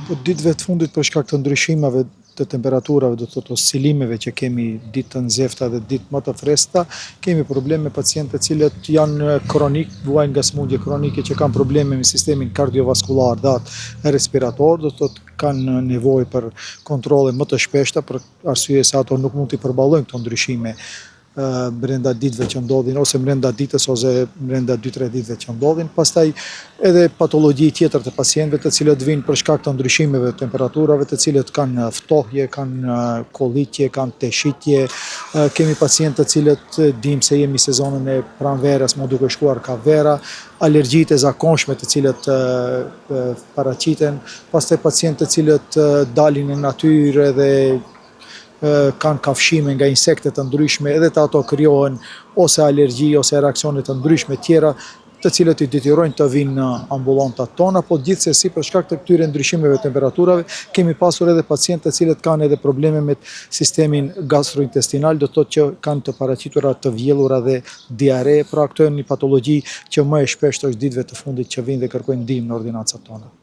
Po ditëve të fundit për shkak të ndryshimeve të temperaturave, do të thotë oscilimeve që kemi ditë të nxehta dhe ditë më të freskëta, kemi probleme me pacientë të cilët janë kronik, vuajnë nga sëmundje kronike që kanë probleme me sistemin kardiovaskular dhe atë respirator, do të thotë kanë nevojë për kontrolle më të shpeshta për arsye se ato nuk mund t'i përballojnë këto ndryshime brenda ditëve që ndodhin, ose brenda ditës ose brenda 2-3 ditëve që ndodhin. Pastaj edhe patologji tjetër të pacientëve të cilët vinë për shkak të ndryshimeve të temperaturave, të cilët kanë ftohje, kanë kollitje, kanë teshitje. Kemi pacientë të cilët dim se jemi sezonën e pranverës, më duke shkuar ka vera, alergjitë e zakonshme të cilët paraqiten, pastaj pacientë të cilët dalin në natyrë dhe kanë kafshime nga insekte të ndryshme, edhe të ato krijohen ose alergji ose reaksione të ndryshme tjera, të cilët i detyrojnë të vinë në ambulantat tona, po gjithsesi për shkak të këtyre ndryshimeve të temperaturave kemi pasur edhe pacientë të cilët kanë edhe probleme me sistemin gastrointestinal, do të thotë që kanë të paraqitura të vjellura dhe diare, pra këto janë një patologji që më e shpeshtë është ditëve të fundit që vinë dhe kërkojnë ndihmë në ordinacat tona.